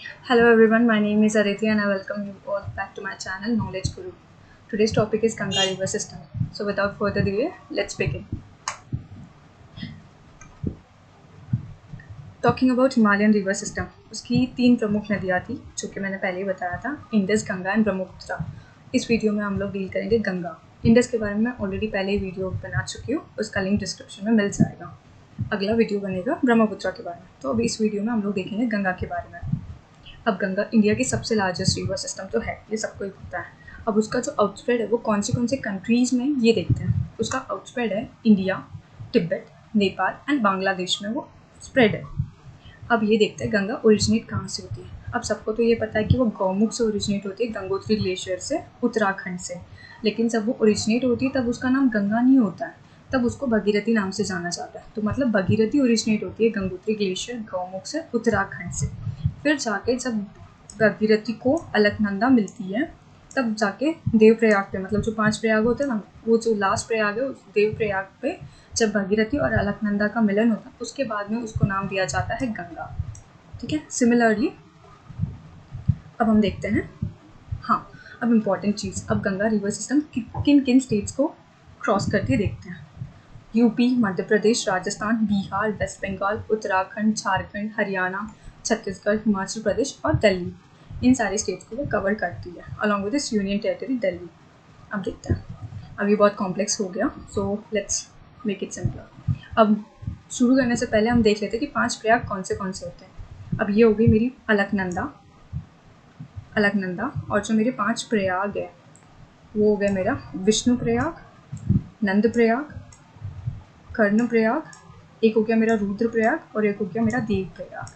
Hello everyone, my name is Aditi and I welcome you all back to my channel Knowledge Guru. Today's topic is Ganga River System. So without further delay, let's begin. Talking about Himalayan river system, उसकी 3 प्रमुख नदियाँ थी जो कि मैंने पहले ही बताया था, इंडस, गंगा एंड ब्रह्मपुत्र। इस वीडियो में हम लोग डील करेंगे गंगा। इंडस के बारे में ऑलरेडी पहले ही वीडियो बना चुकी हूँ, उसका लिंक डिस्क्रिप्शन में मिल जाएगा। अगला वीडियो बनेगा ब्रह्मपुत्र के बारे में, तो अभी इस वीडियो में हम लोग देखेंगे गंगा के बारे में। अब गंगा इंडिया की सबसे लार्जेस्ट रिवर सिस्टम तो है, ये सबको ही पता है। अब उसका जो आउटस्प्रेड है वो कौन से कंट्रीज़ में, ये देखते हैं। उसका आउटस्प्रेड है इंडिया, तिब्बत, नेपाल एंड बांग्लादेश में वो स्प्रेड है। अब ये देखते हैं गंगा ओरिजिनेट कहाँ से होती है। अब सबको तो ये पता है कि वो गौमुख से ओरिजिनेट होती है, गंगोत्री ग्लेशियर से, उत्तराखंड से। लेकिन जब वो ओरिजिनेट होती है तब उसका नाम गंगा नहीं होता है, तब उसको भगीरथी नाम से जाना जाता है। तो मतलब भगीरथी ओरिजिनेट होती है गंगोत्री ग्लेशियर, गौमुख से, उत्तराखंड से। फिर जाके जब भगीरथी को अलकनंदा मिलती है तब जाके देवप्रयाग पे, मतलब जो 5 प्रयाग होते हैं ना, वो जो लास्ट प्रयाग है उस देवप्रयाग पे जब भगीरथी और अलकनंदा का मिलन होता है, उसके बाद में उसको नाम दिया जाता है गंगा। ठीक है। सिमिलरली अब हम देखते हैं, हाँ, अब इम्पॉर्टेंट चीज़, अब गंगा रिवर सिस्टम किन किन स्टेट्स को क्रॉस करके देखते हैं। यूपी, मध्य प्रदेश, राजस्थान, बिहार, वेस्ट बंगाल, उत्तराखंड, झारखंड, हरियाणा, छत्तीसगढ़, हिमाचल प्रदेश और दिल्ली, इन सारे स्टेट्स को वो कवर करती है along with this union territory Delhi. अब देखते हैं, अब ये बहुत कॉम्प्लेक्स हो गया, so let's make it simple. अब शुरू करने से पहले हम देख लेते हैं कि 5 प्रयाग कौन से होते हैं। अब ये हो गई मेरी अलकनंदा, और जो मेरे 5 प्रयाग है वो हो गया मेरा विष्णु प्रयाग, नंद प्रयाग, कर्ण प्रयाग, एक हो गया मेरा रुद्र प्रयाग और एक हो गया मेरा देव प्रयाग।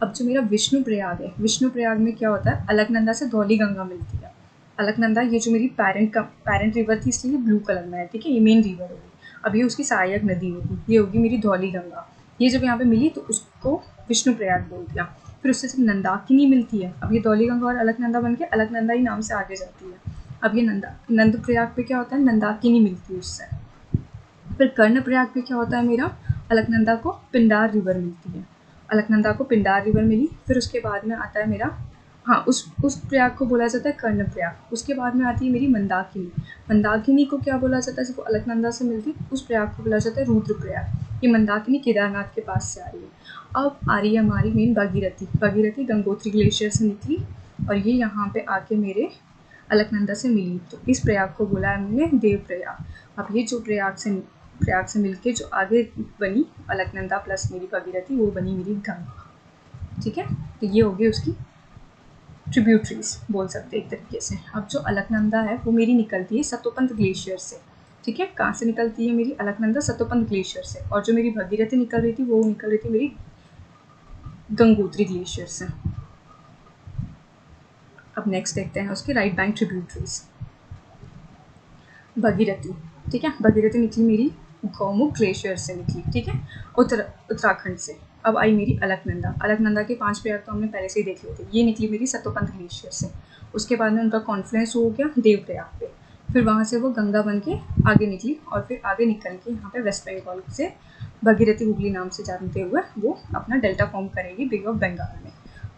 अब जो मेरा विष्णु प्रयाग है, विष्णु प्रयाग में क्या होता है, अलकनंदा से धौली गंगा मिलती है। अलकनंदा ये जो मेरी पैरेंट रिवर थी, इसलिए ब्लू कलर में है, ठीक है, ये मेन रिवर होगी। अब ये उसकी सहायक नदी होगी, ये होगी मेरी धौली गंगा। ये जब यहाँ पे मिली तो उसको विष्णु प्रयाग बोल दिया। फिर उससे जब नंदाकिनी मिलती है, अब ये धौली गंगा और अलकनंदा बन के अलकनंदा ही नाम से आगे जाती है। अब ये नंद प्रयाग पे क्या होता है, नंदाकिनी मिलती है उससे। फिर कर्ण प्रयाग पे क्या होता है मेरा, अलकनंदा को पिंडार रिवर मिलती है, अलकनंदा को पिंडार रिवर मिली। फिर उसके बाद में आता है मेरा, हाँ, उस प्रयाग को बोला जाता है कर्ण प्रयाग। उसके बाद में आती है मेरी मंदाकिनी, मंदाकिनी को क्या बोला जाता है, जब अलकनंदा से मिलती है उस प्रयाग को बोला जाता है रुद्र प्रयाग। ये मंदाकिनी केदारनाथ के पास से आ रही है। अब आ रही है हमारी मेन भगीरथी। भगीरथी गंगोत्री ग्लेशियर से निकली और ये यहाँ पे आके मेरे अलकनंदा से मिली, तो इस प्रयाग को बोला है हमने देव प्रयाग। अब ये जो प्रयाग से मिलके जो आगे बनी अलकनंदा प्लस मेरी भगीरथी, वो बनी मेरी गंगा। ठीक है, तो ये हो गई उसकी ट्रिब्यूटरीज बोल सकते हैं एक तरीके से। अब जो अलकनंदा है वो मेरी निकलती है सतोपंत ग्लेशियर से। ठीक है, कहाँ से निकलती है मेरी अलकनंदा, सतोपंत ग्लेशियर से। और जो मेरी भगीरथी निकल रही थी वो निकल रही थी मेरी गंगोत्री ग्लेशियर से। अब नेक्स्ट देखते हैं उसके राइट बैंक ट्रिब्यूटरीज। भगीरथी, ठीक है, भगीरथी निकली मेरी गौमुख ग्लेशियर से निकली, ठीक है, उत्तराखंड से। अब आई मेरी अलकनंदा। अलकनंदा के 5 प्रयाग तो हमने पहले से ही देख लिए थे। ये निकली मेरी सतोपंत ग्लेशियर से। उसके बाद में उनका कॉन्फ्लुएंस हो गया देव प्रयाग पे। फिर वहाँ से वो गंगा बन के आगे निकली और फिर आगे निकल के यहाँ पे वेस्ट बंगाल से भगीरथी हुगली नाम से जानते हुए वो अपना डेल्टा फॉर्म करेगी बे ऑफ बंगाल में।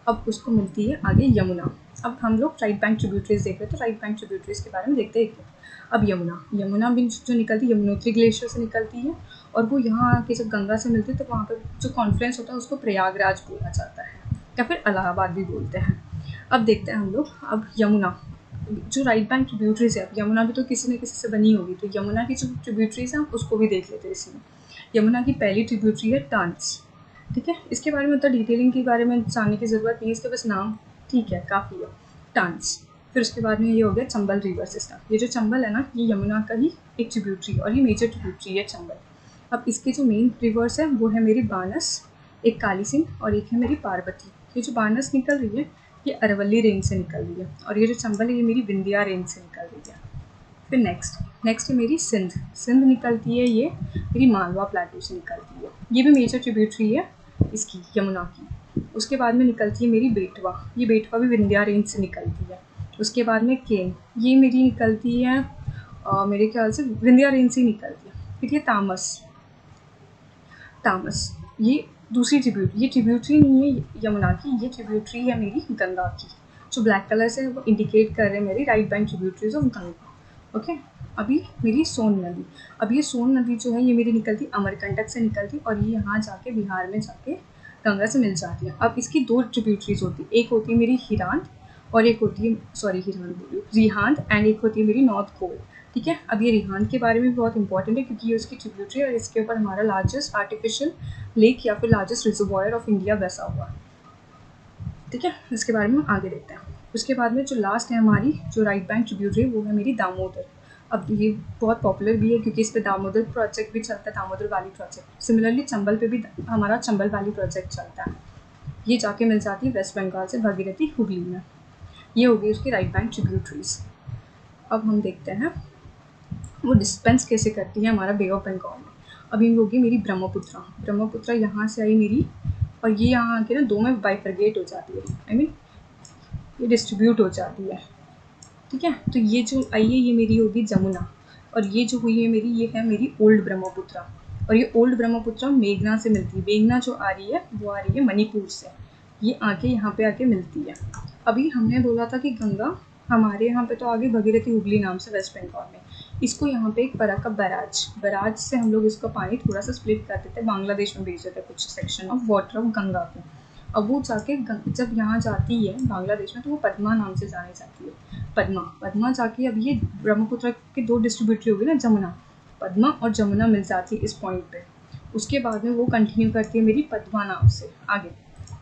अब उसको मिलती है आगे यमुना। अब हम लोग राइट बैंक ट्रिब्यूटरीज देख रहे हैं, तो राइट बैंक ट्रिब्यूटरीज के बारे में देखते हैं। अब यमुना भी जो निकलती है यमुनोत्री ग्लेशियर से निकलती है और वो यहाँ आके जब गंगा से मिलती है तो वहाँ पर जो कॉन्फ्लुएंस होता है उसको प्रयागराज बोला जाता है या फिर इलाहाबाद भी बोलते हैं। अब देखते हैं हम लोग, अब यमुना जो राइट बैंक ट्रिब्यूटरीज है, अब यमुना भी तो किसी न किसी से बनी होगी, तो यमुना की जो ट्रिब्यूटरीज हैं उसको भी देख लेते हैं इसमें। यमुना की पहली ट्रिब्यूटरी है टांस। ठीक है, इसके बारे में तो डिटेलिंग के बारे में जानने की ज़रूरत नहीं है, इसके बस नाम ठीक है, काफ़ी है, टांस। फिर उसके बाद में ये हो गया चंबल रिवर सिस्टम। ये जो चंबल है ना, ये यमुना का ही एक ट्रिब्यूटरी और ये मेजर ट्रिब्यूटरी है चंबल। अब इसके जो मेन रिवर्स है वो है मेरी बानस, एक काली सिंध और एक है मेरी पार्वती। ये जो बानस निकल रही है ये अरवली रेंज से निकल रही है और ये जो चंबल है ये मेरी विंध्या रेंज से निकल रही है। फिर नेक्स्ट है मेरी सिंध। सिंध निकलती है ये मेरी मालवा प्लेटू से निकलती है, ये भी मेजर ट्रिब्यूटरी है इसकी यमुना की। उसके बाद में निकलती है मेरी बेटवा, ये बेटवा भी विंध्या रेंज से निकलती है। उसके बाद में केन, ये मेरी निकलती है मेरे ख्याल से विंध्या रेंज से निकलती है। फिर ये तामस, ये दूसरी ट्रिब्यूटरी, ये ट्रिब्यूटरी नहीं है यमुना की, ये ट्रिब्यूटरी है मेरी गंगा की। जो ब्लैक कलर से वो इंडिकेट कर रहे हैं मेरी right bank tributaries of Ganga. Okay, अभी मेरी सोन नदी, अब ये सोन नदी जो है ये मेरी निकलती अमरकंटक से निकलती और ये यहाँ जाके बिहार में जाके गंगा से मिल जाती है। अब इसकी दो ट्रिब्यूटरीज होती है, एक होती है मेरी हिरांद और एक होती है, सॉरी हिरांद बोली, रिहांद, एंड एक होती है मेरी नॉर्थ कोल। ठीक है, अब ये रिहांद के बारे में बहुत इंपॉर्टेंट है क्योंकि ये उसकी ट्रिब्यूटरी और इसके ऊपर हमारा लार्जेस्ट आर्टिफिशियल लेक या फिर लार्जेस्ट रिजर्वॉयर ऑफ इंडिया वैसा हुआ है। ठीक है, इसके बारे में हम आगे देखते हैं। उसके बाद में जो लास्ट है हमारी जो राइट बैंक ट्रिब्यूटरी वो है मेरी दामोदर। अब ये बहुत पॉपुलर भी है क्योंकि इस पर दामोदर प्रोजेक्ट भी चलता है, Damodar valley project. Similarly Chambal पे भी हमारा चंबल वैली प्रोजेक्ट चलता है। ये जाके मिल जाती है वेस्ट बंगाल से भागीरथी हुगली में। ये हो गई उसकी राइट बैंक ट्रिब्यूटरीज। अब हम देखते हैं वो डिस्पेंस कैसे करती है हमारा बे ऑफ बंगाल में। अभी होगी मेरी ब्रह्मपुत्रा। ब्रह्मपुत्रा यहाँ से आई मेरी और ये यहाँ आके ना दो में बाइफरगेट हो जाती है, आई मीन ये डिस्ट्रीब्यूट हो जाती है। ठीक है, तो ये जो आई है ये मेरी होगी जमुना और ये जो हुई है मेरी ये है मेरी ओल्ड ब्रह्मपुत्रा। और ये ओल्ड ब्रह्मपुत्रा मेघना से मिलती है। मेघना जो आ रही है वो आ रही है मणिपुर से, ये आके यहाँ पे आके मिलती है। अभी हमने बोला था कि गंगा हमारे यहाँ पे तो आगे भगीरथी हुगली नाम से वेस्ट बंगाल में, इसको यहाँ पे एक का बैराज से हम लोग इसका पानी थोड़ा सा स्प्लिट कर देते हैं, बांग्लादेश में भेज देते हैं कुछ section of water of Ganga को। अब वो जाके जब यहाँ जाती है बांग्लादेश में तो वो पद्मा नाम से जानी जाती है। पद्मा जाके अब ये ब्रह्मपुत्र के दो डिस्ट्रीब्यूटरी होगी ना, जमुना, पद्मा और जमुना मिल जाती है इस पॉइंट पे। उसके बाद में वो कंटिन्यू करती है मेरी पद्मा नाम से आगे।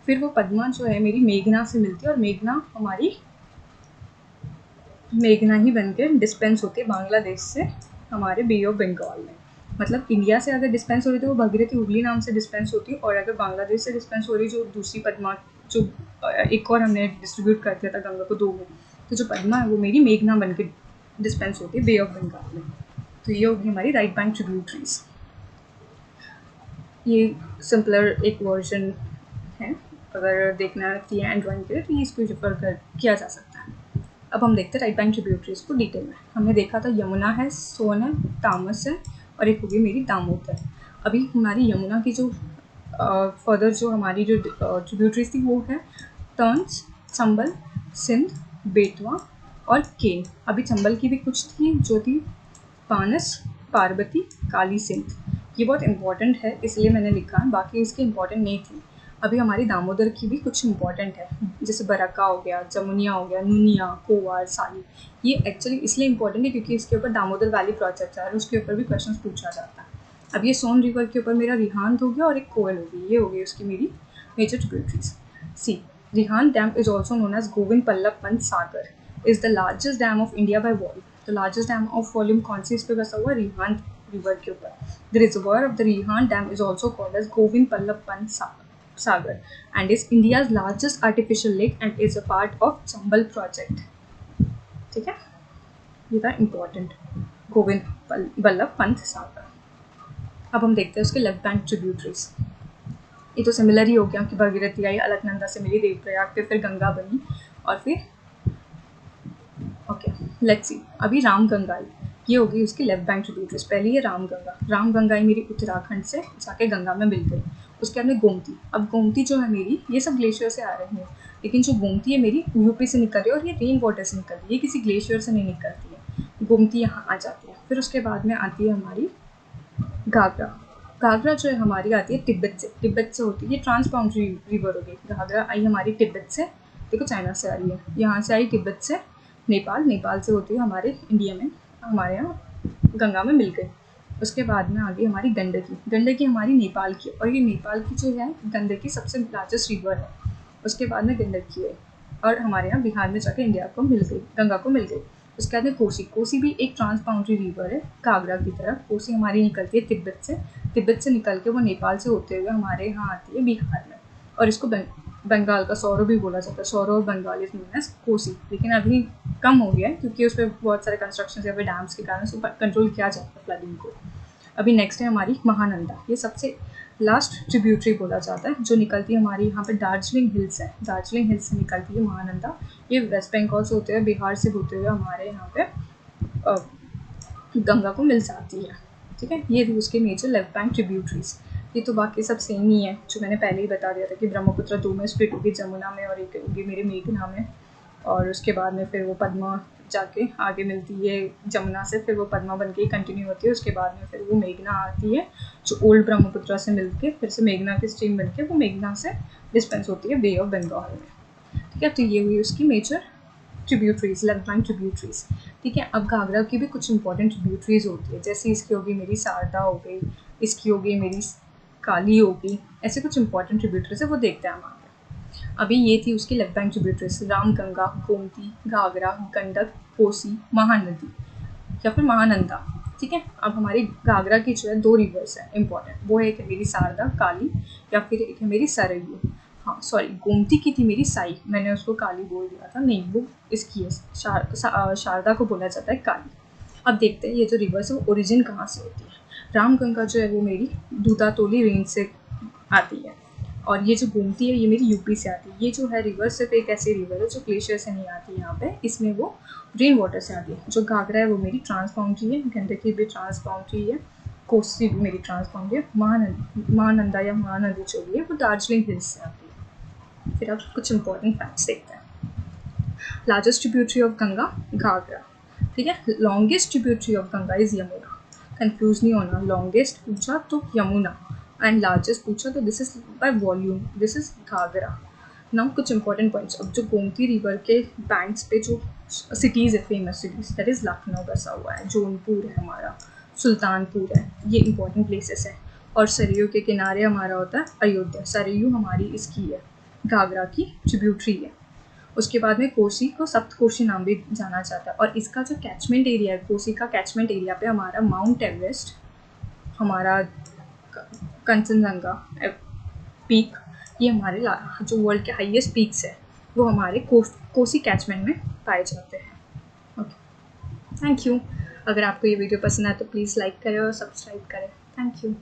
फिर वो पद्मा जो है मेरी मेघना से मिलती है और मेघना हमारी मेघना ही बनकर डिस्पेंस होती है बांग्लादेश से हमारे बे ऑफ बंगाल में। मतलब इंडिया से अगर डिस्पेंस हो रही तो वो भगीरथी हुगली नाम से डिस्पेंस होती है, और अगर बांग्लादेश से डिस्पेंस हो रही जो दूसरी पद्मा जो एक और हमने डिस्ट्रीब्यूट कर दिया था गंगा को दो में, तो जो पद्मा है वो मेरी मेघना बन के डिस्पेंस होती है बे ऑफ बंगाल में। तो ये होगी हमारी राइट बैंक ट्रिब्यूटरीज। ये सिंपलर एक वर्जन है, अगर देखना है एंड ड्राइंग के लिए तो ये इसको रेफर किया जा सकता है। अब हम देखते हैं राइट बैंक ट्रिब्यूटरीज को डिटेल में। हमने देखा था यमुना है, सोन है, तामस है और एक होगी मेरी दामोदर। अभी हमारी यमुना की जो फर्दर जो हमारी जो ट्रिब्यूटरीज थी वो है टर्न्स, चंबल, सिंध, बेतवा और केन। अभी चंबल की भी कुछ थी जो थी पानस, पार्वती, काली सिंध। ये बहुत इंपॉर्टेंट है इसलिए मैंने लिखा है, बाकी इसकी इंपॉर्टेंट नहीं थी। अभी हमारी दामोदर की भी कुछ इंपॉर्टेंट है, जैसे बरका हो गया, जमुनिया हो गया, नुनिया, कोवार, साली। ये एक्चुअली इसलिए इंपॉर्टेंट है क्योंकि इसके ऊपर दामोदर वैली प्रोजेक्ट है और उसके ऊपर भी क्वेश्चन पूछा जाता है। अब ये सोन रिवर के ऊपर मेरा रिहांद हो गया और एक कोयल होगी, ये हो गई उसकी मेरी major tributaries. C Rihand dam is also known as Govind Ballabh Pant Sagar, is the largest dam of India by volume. तो लार्जेस्ट डैम ऑफ वॉल्यूम कौन सी इस पर बसा हुआ, रिहांद रिवर के ऊपर। The reservoir of the Rihand dam is also called as Govind Ballabh Pant Sagar and is India's largest artificial lake and is a part of Chambal project। ठीक है, ये था इम्पोर्टेंट गोविंद बल्लभ पंत सागर। अब हम देखते हैं उसके लेफ्ट बैंक ट्रिब्यूटरीज। ये तो सिमिलर ही हो गया कि भागीरथी आई, अलकनंदा से मिली, देवप्रयाग पे फिर गंगा बनी और फिर ओके लेट्स सी अभी रामगंगा आई, ये होगी उसकी लेफ्ट बैंक ट्रिब्यूटरीज। पहले ये रामगंगा आई मेरी उत्तराखंड से जाके गंगा में मिल गई। उसके बाद में गोमती। अब गोमती जो है मेरी, ये सब ग्लेशियर से आ रही है, लेकिन जो गोमती है मेरी यूपी से निकल रही है और ये रेन वाटर से निकल रही है, ये किसी ग्लेशियर से नहीं निकलती है। गोमती यहाँ आ जाती है। फिर उसके बाद में आती है हमारी घाघरा जो है हमारी आती है तिब्बत से होती है, ये ट्रांस बाउंड्री रिवर हो गई। घाघरा आई हमारी तिब्बत से, देखो चाइना से आ रही है, यहाँ से आई तिब्बत से नेपाल से होती है हमारे इंडिया में, हमारे यहाँ गंगा में मिल गई। उसके बाद में आ गई हमारी गंडकी हमारी नेपाल की, और ये नेपाल की जो है गंडकी सबसे लार्जेस्ट रिवर है। उसके बाद में गंडकी है और हमारे यहाँ बिहार में जाकर इंडिया को मिल गई, गंगा को मिल गई। उसके बाद में कोसी भी एक ट्रांस बाउंड्री रिवर है घाघरा की तरफ। कोसी हमारी निकलती है तिब्बत से निकल के वो नेपाल से होते हुए हमारे यहाँ आती है बिहार में, और इसको बंगाल का सौरो भी बोला जाता है। सौरो और Bengal is known as Kosi, लेकिन अभी कम हो गया है क्योंकि उस पर बहुत सारे कंस्ट्रक्शन या फिर डैम्स के कारण उसको कंट्रोल किया जाता है फ्लडिंग को। अभी नेक्स्ट है हमारी महानंदा, ये सबसे लास्ट ट्रिब्यूटरी बोला जाता है जो निकलती है हमारी यहाँ पे दार्जिलिंग हिल्स है, दार्जिलिंग हिल्स से निकलती है महानंदा। ये वेस्ट बंगाल से होते हुए बिहार से होते हुए हमारे यहाँ पे गंगा को मिल जाती है। ठीक है, ये थी उसके मेजर लेफ्ट बैंक ट्रिब्यूटरीज। ये तो बाकी सब सेम ही है जो मैंने पहले ही बता दिया था कि ब्रह्मपुत्र 2 में स्प्लिट होगी जमुना में और एक होगी मेरे मेघना में, और उसके बाद में फिर वो पद्मा जाके आगे मिलती है जमुना से, फिर वो पद्मा बन के कंटिन्यू होती है। उसके बाद में फिर वो मेघना आती है जो ओल्ड ब्रह्मपुत्र से मिलके फिर से मेघना की स्ट्रीम बन के वो मेघना से डिस्पेंस होती है बे ऑफ बंगाल में। ठीक है, तो ये हुई उसकी major tributaries, left bank tributaries. ठीक है, अब घाघरा की भी कुछ इंपॉर्टेंट ट्रिब्यूटरीज होती है, जैसे इसकी होगी मेरी शारदा हो गई, इसकी होगी मेरी काली होगी, ऐसे कुछ इंपॉर्टेंट ट्रिब्यूटरीज है, वो देखते हैं हम आगे। अभी ये थी उसकी left bank tributaries, Ramganga, Gomti, Ghaghara, Gandak, Kosi, Mahanadi या फिर महानंदा। ठीक है, अब हमारी घाघरा की जो है 2 रिवर्स है इंपॉर्टेंट, वो एक है मेरी शारदा काली या फिर एक है मेरी सरयू। हाँ सॉरी, गोमती की थी मेरी साई, मैंने उसको काली बोल दिया था, नहीं वो इसकी है, शारदा को बोला जाता है काली। अब देखते हैं ये जो रिवर्स है वो ओरिजिन कहाँ से होती है। रामगंगा जो है वो मेरी दूतातोली रेंज से आती है, और ये जो गोमती है ये मेरी यूपी से आती है। ये जो है रिवर सिर्फ एक ऐसी रिवर है जो ग्लेशियर से नहीं आती यहाँ पे, इसमें वो रेन वाटर से आती है। जो घाघरा है वो मेरी ट्रांस बाउंड्री है, गंडकी भी ट्रांस बाउंड्री है, कोसी भी मेरी ट्रांस बाउंड्री है, महानंदा या महानदी जो भी है वो दार्जिलिंग हिल्स से आती है। फिर अब कुछ इंपॉर्टेंट फैक्ट्स देखते हैं। Largest tributary of Ganga Ghaghara. ठीक है, longest tributary of Ganga is Yamuna, confuse नहीं होना, लॉन्गेस्ट पूछा तो यमुना एंड लार्जेस्ट पूछा तो this is by volume, this is Ghaghara. Now कुछ इंपॉर्टेंट पॉइंट्स, अब जो गोमती रिवर के बैंक्स पे जो सिटीज़ है, famous cities, that is Lucknow बसा हुआ है, जौनपुर है हमारा, सुल्तानपुर है, ये इंपॉर्टेंट प्लेसेस हैं। और सरयू के किनारे हमारा होता है अयोध्या, सरयू हमारी इसकी है घाघरा की ट्रिब्यूटरी है। उसके बाद में कोसी को सप्तकोशी नाम भी जाना जाता है, और इसका जो कैचमेंट एरिया है, कोसी का कैचमेंट एरिया पे हमारा माउंट एवरेस्ट, हमारा कंचनजंगा पीक, ये हमारे जो वर्ल्ड के हाईएस्ट पीक्स है वो हमारे कोसी कैचमेंट में पाए जाते हैं। Okay, thank you. अगर आपको ये वीडियो पसंद आए तो प्लीज़ लाइक करें और सब्सक्राइब करें। Thank you.